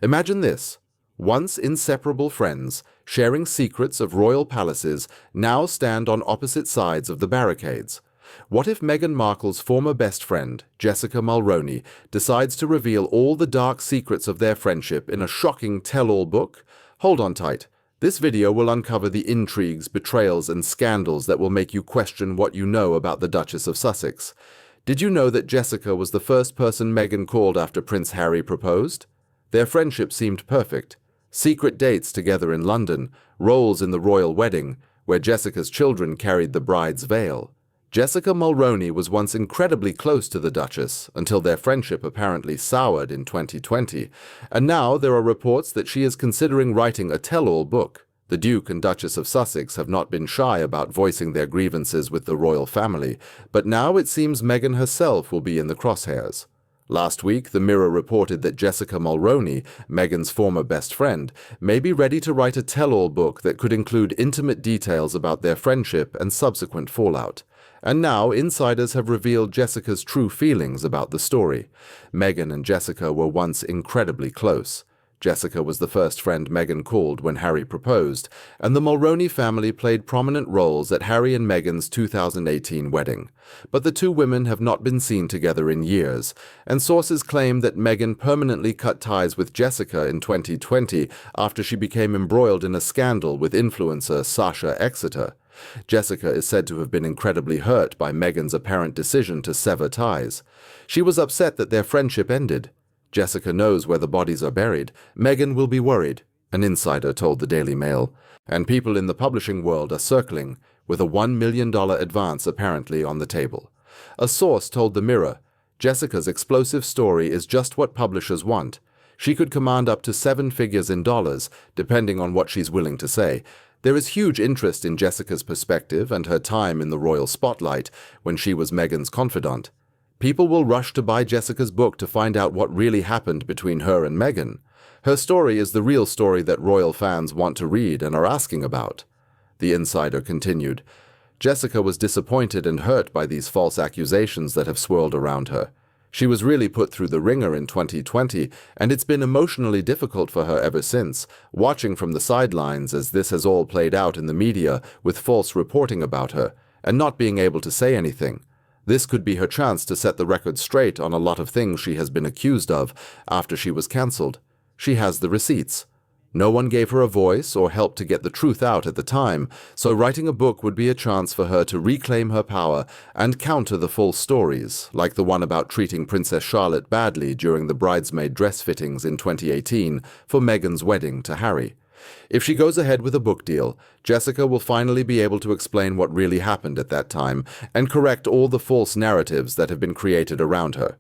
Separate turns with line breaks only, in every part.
Imagine this. Once inseparable friends, sharing secrets of royal palaces, now stand on opposite sides of the barricades. What if Meghan Markle's former best friend, Jessica Mulroney, decides to reveal all the dark secrets of their friendship in a shocking tell-all book? Hold on tight. This video will uncover the intrigues, betrayals, and scandals that will make you question what you know about the Duchess of Sussex. Did you know that Jessica was the first person Meghan called after Prince Harry proposed? Their friendship seemed perfect. Secret dates together in London, roles in the royal wedding, where Jessica's children carried the bride's veil. Jessica Mulroney was once incredibly close to the Duchess until their friendship apparently soured in 2020, and now there are reports that she is considering writing a tell-all book. The Duke and Duchess of Sussex have not been shy about voicing their grievances with the royal family, but now it seems Meghan herself will be in the crosshairs. Last week, the Mirror reported that Jessica Mulroney, Meghan's former best friend, may be ready to write a tell-all book that could include intimate details about their friendship and subsequent fallout. And now, insiders have revealed Jessica's true feelings about the story. Meghan and Jessica were once incredibly close. Jessica was the first friend Meghan called when Harry proposed, and the Mulroney family played prominent roles at Harry and Meghan's 2018 wedding. But the two women have not been seen together in years, and sources claim that Meghan permanently cut ties with Jessica in 2020 after she became embroiled in a scandal with influencer Sasha Exeter. Jessica is said to have been incredibly hurt by Meghan's apparent decision to sever ties. She was upset that their friendship ended. Jessica knows where the bodies are buried. Meghan will be worried, an insider told the Daily Mail. And people in the publishing world are circling, with a $1 million advance apparently on the table. A source told the Mirror, Jessica's explosive story is just what publishers want. She could command up to 7 figures in dollars, depending on what she's willing to say. There is huge interest in Jessica's perspective and her time in the royal spotlight when she was Meghan's confidant. People will rush to buy Jessica's book to find out what really happened between her and Meghan. Her story is the real story that royal fans want to read and are asking about. The insider continued, Jessica was disappointed and hurt by these false accusations that have swirled around her. She was really put through the ringer in 2020, and it's been emotionally difficult for her ever since, watching from the sidelines as this has all played out in the media with false reporting about her, and not being able to say anything. This could be her chance to set the record straight on a lot of things she has been accused of after she was cancelled. She has the receipts. No one gave her a voice or help to get the truth out at the time, so writing a book would be a chance for her to reclaim her power and counter the false stories, like the one about treating Princess Charlotte badly during the bridesmaid dress fittings in 2018 for Meghan's wedding to Harry. If she goes ahead with a book deal, Jessica will finally be able to explain what really happened at that time and correct all the false narratives that have been created around her.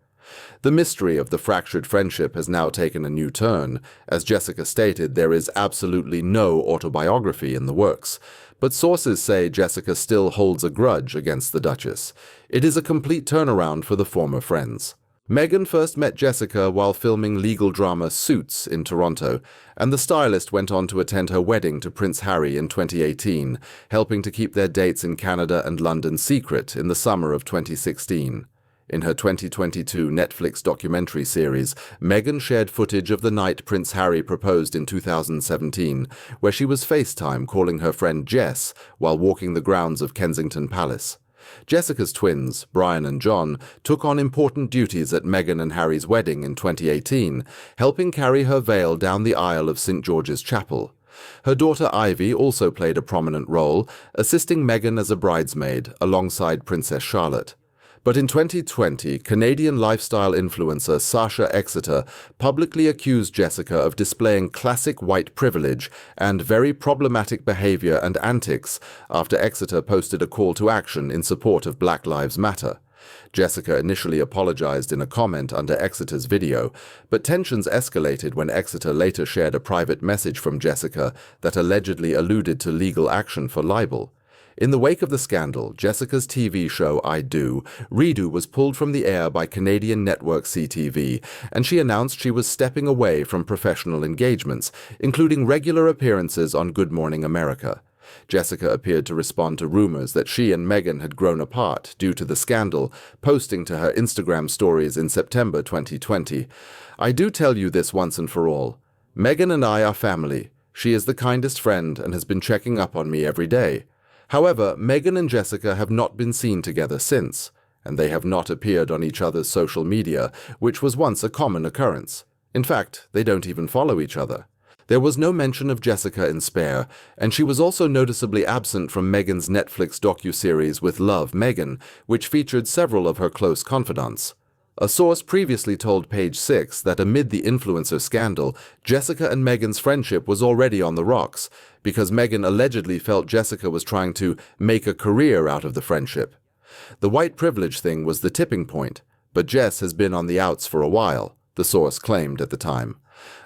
The mystery of the fractured friendship has now taken a new turn. As Jessica stated, there is absolutely no autobiography in the works, but sources say Jessica still holds a grudge against the Duchess. It is a complete turnaround for the former friends. Meghan first met Jessica while filming legal drama Suits in Toronto, and the stylist went on to attend her wedding to Prince Harry in 2018, helping to keep their dates in Canada and London secret in the summer of 2016. In her 2022 Netflix documentary series, Meghan shared footage of the night Prince Harry proposed in 2017, where she was FaceTime calling her friend Jess while walking the grounds of Kensington Palace. Jessica's twins, Brian and John, took on important duties at Meghan and Harry's wedding in 2018, helping carry her veil down the aisle of St. George's Chapel. Her daughter Ivy also played a prominent role, assisting Meghan as a bridesmaid alongside Princess Charlotte. But in 2020, Canadian lifestyle influencer Sasha Exeter publicly accused Jessica of displaying classic white privilege and very problematic behavior and antics after Exeter posted a call to action in support of Black Lives Matter. Jessica initially apologized in a comment under Exeter's video, but tensions escalated when Exeter later shared a private message from Jessica that allegedly alluded to legal action for libel. In the wake of the scandal, Jessica's TV show I Do, Redo was pulled from the air by Canadian network CTV, and she announced she was stepping away from professional engagements, including regular appearances on Good Morning America. Jessica appeared to respond to rumors that she and Meghan had grown apart due to the scandal, posting to her Instagram stories in September 2020. I do tell you this once and for all. Meghan and I are family. She is the kindest friend and has been checking up on me every day. However, Meghan and Jessica have not been seen together since, and they have not appeared on each other's social media, which was once a common occurrence. In fact, they don't even follow each other. There was no mention of Jessica in Spare, and she was also noticeably absent from Meghan's Netflix docuseries With Love, Meghan, which featured several of her close confidants. A source previously told Page Six that amid the influencer scandal, Jessica and Meghan's friendship was already on the rocks, because Meghan allegedly felt Jessica was trying to make a career out of the friendship. The white privilege thing was the tipping point, but Jess has been on the outs for a while, the source claimed at the time.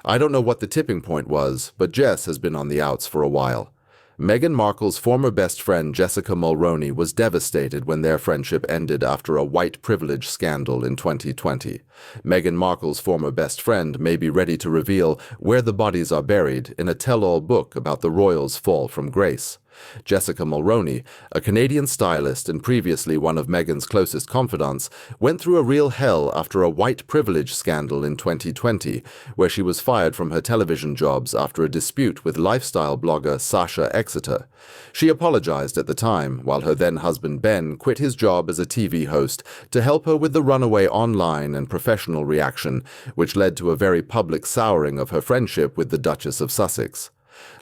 I don't know what the tipping point was, but Jess has been on the outs for a while. Meghan Markle's former best friend Jessica Mulroney was devastated when their friendship ended after a white privilege scandal in 2020. Meghan Markle's former best friend may be ready to reveal where the bodies are buried in a tell-all book about the royals' fall from grace. Jessica Mulroney, a Canadian stylist and previously one of Meghan's closest confidants, went through a real hell after a white privilege scandal in 2020, where she was fired from her television jobs after a dispute with lifestyle blogger Sasha Exeter. She apologized at the time, while her then-husband Ben quit his job as a TV host to help her with the runaway online and professional reaction, which led to a very public souring of her friendship with the Duchess of Sussex.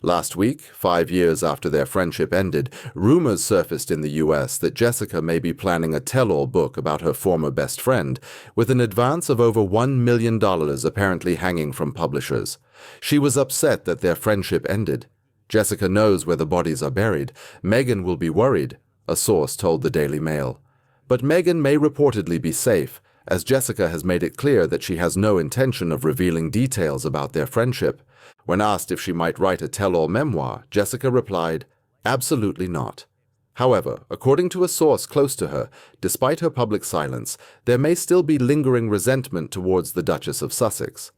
Last week, 5 years after their friendship ended, rumors surfaced in the US that Jessica may be planning a tell-all book about her former best friend, with an advance of over $1 million apparently hanging from publishers. She was upset that their friendship ended. Jessica knows where the bodies are buried. Meghan will be worried, a source told the Daily Mail. But Meghan may reportedly be safe, as Jessica has made it clear that she has no intention of revealing details about their friendship. When asked if she might write a tell-all memoir, Jessica replied, "Absolutely not." However, according to a source close to her, despite her public silence, there may still be lingering resentment towards the Duchess of Sussex.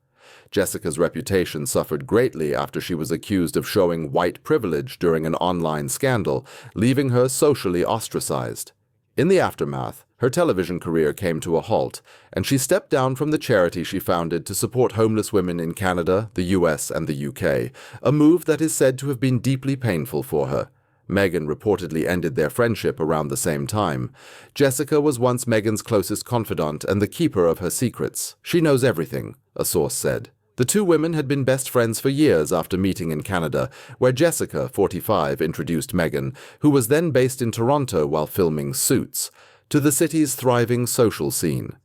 Jessica's reputation suffered greatly after she was accused of showing white privilege during an online scandal, leaving her socially ostracized. In the aftermath, her television career came to a halt, and she stepped down from the charity she founded to support homeless women in Canada, the US, and the UK, a move that is said to have been deeply painful for her. Meghan reportedly ended their friendship around the same time. Jessica was once Meghan's closest confidant and the keeper of her secrets. She knows everything, a source said. The two women had been best friends for years after meeting in Canada, where Jessica, 45, introduced Meghan, who was then based in Toronto while filming Suits, to the city's thriving social scene.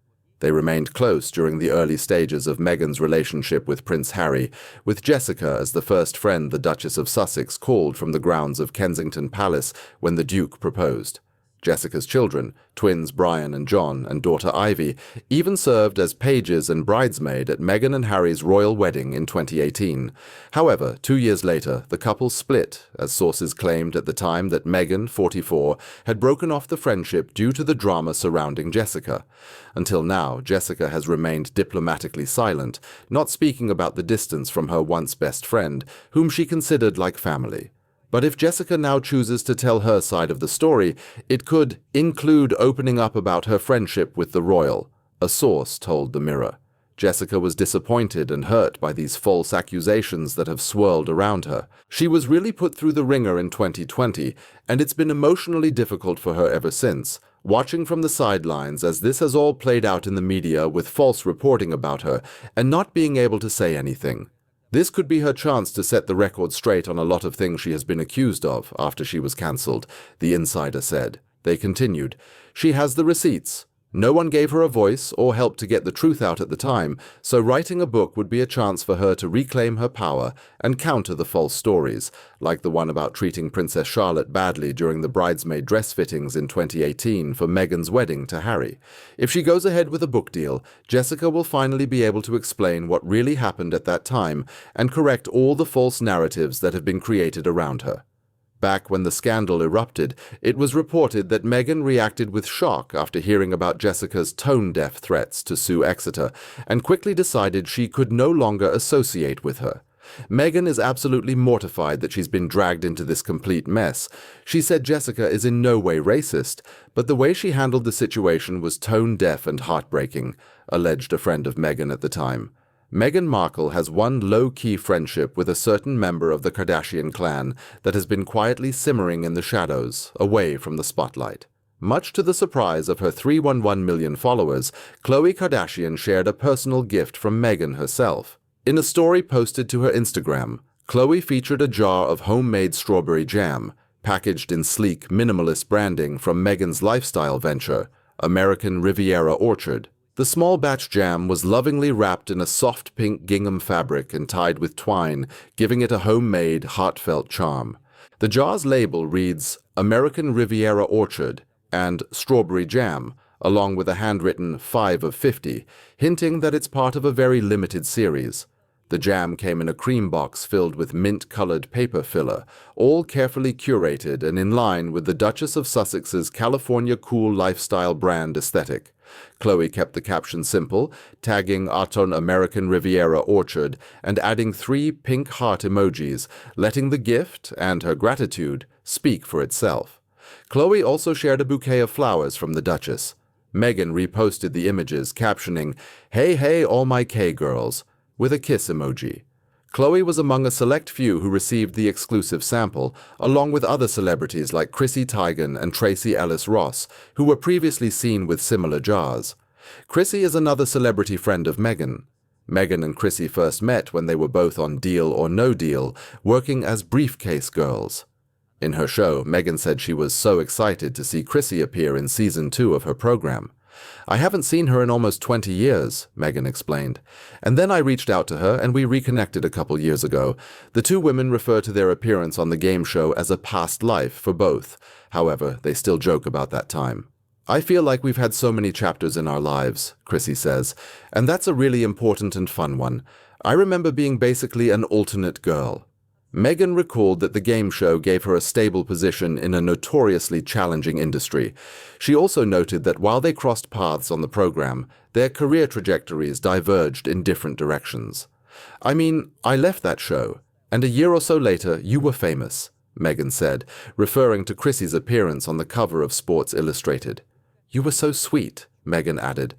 They remained close during the early stages of Meghan's relationship with Prince Harry, with Jessica as the first friend the Duchess of Sussex called from the grounds of Kensington Palace when the Duke proposed. Jessica's children, twins Brian and John and daughter Ivy, even served as pages and bridesmaid at Meghan and Harry's royal wedding in 2018. However, 2 years later, the couple split, as sources claimed at the time that Meghan, 44, had broken off the friendship due to the drama surrounding Jessica. Until now, Jessica has remained diplomatically silent, not speaking about the distance from her once best friend, whom she considered like family. But if Jessica now chooses to tell her side of the story, it could include opening up about her friendship with the royal, a source told the Mirror. Jessica was disappointed and hurt by these false accusations that have swirled around her. She was really put through the ringer in 2020, and it's been emotionally difficult for her ever since, watching from the sidelines as this has all played out in the media with false reporting about her and not being able to say anything. This could be her chance to set the record straight on a lot of things she has been accused of after she was cancelled, the insider said. They continued, "She has the receipts. No one gave her a voice or helped to get the truth out at the time, so writing a book would be a chance for her to reclaim her power and counter the false stories, like the one about treating Princess Charlotte badly during the bridesmaid dress fittings in 2018 for Meghan's wedding to Harry. If she goes ahead with a book deal, Jessica will finally be able to explain what really happened at that time and correct all the false narratives that have been created around her." Back when the scandal erupted, it was reported that Meghan reacted with shock after hearing about Jessica's tone-deaf threats to sue Exeter, and quickly decided she could no longer associate with her. Meghan is absolutely mortified that she's been dragged into this complete mess. She said Jessica is in no way racist, but the way she handled the situation was tone-deaf and heartbreaking, alleged a friend of Meghan at the time. Meghan Markle has one low-key friendship with a certain member of the Kardashian clan that has been quietly simmering in the shadows, away from the spotlight. Much to the surprise of her 311 million followers, Khloe Kardashian shared a personal gift from Meghan herself. In a story posted to her Instagram, Khloe featured a jar of homemade strawberry jam, packaged in sleek, minimalist branding from Meghan's lifestyle venture, American Riviera Orchard. The small batch jam was lovingly wrapped in a soft pink gingham fabric and tied with twine, giving it a homemade, heartfelt charm. The jar's label reads American Riviera Orchard and Strawberry Jam, along with a handwritten 5 of 50, hinting that it's part of a very limited series. The jam came in a cream box filled with mint-colored paper filler, all carefully curated and in line with the Duchess of Sussex's California cool lifestyle brand aesthetic. Khloe kept the caption simple, tagging Aton American Riviera Orchard and adding 3 pink heart emojis, letting the gift and her gratitude speak for itself. Khloe also shared a bouquet of flowers from the Duchess. Meghan reposted the images, captioning, "Hey, hey, all my K-girls," with a kiss emoji. Khloe was among a select few who received the exclusive sample, along with other celebrities like Chrissy Teigen and Tracy Ellis Ross, who were previously seen with similar jars. Chrissy is another celebrity friend of Meghan. Meghan and Chrissy first met when they were both on Deal or No Deal, working as briefcase girls. In her show, Meghan said she was so excited to see Chrissy appear in season 2 of her program. "I haven't seen her in almost 20 years, Meghan explained. "And then I reached out to her and we reconnected a couple years ago." The two women refer to their appearance on the game show as a past life for both. However, they still joke about that time. "I feel like we've had so many chapters in our lives," Chrissy says, "and that's a really important and fun one. I remember being basically an alternate girl." Meghan recalled that the game show gave her a stable position in a notoriously challenging industry. She also noted that while they crossed paths on the program, their career trajectories diverged in different directions. "I mean, I left that show, and a year or so later you were famous," Meghan said, referring to Chrissy's appearance on the cover of Sports Illustrated. "You were so sweet," Meghan added.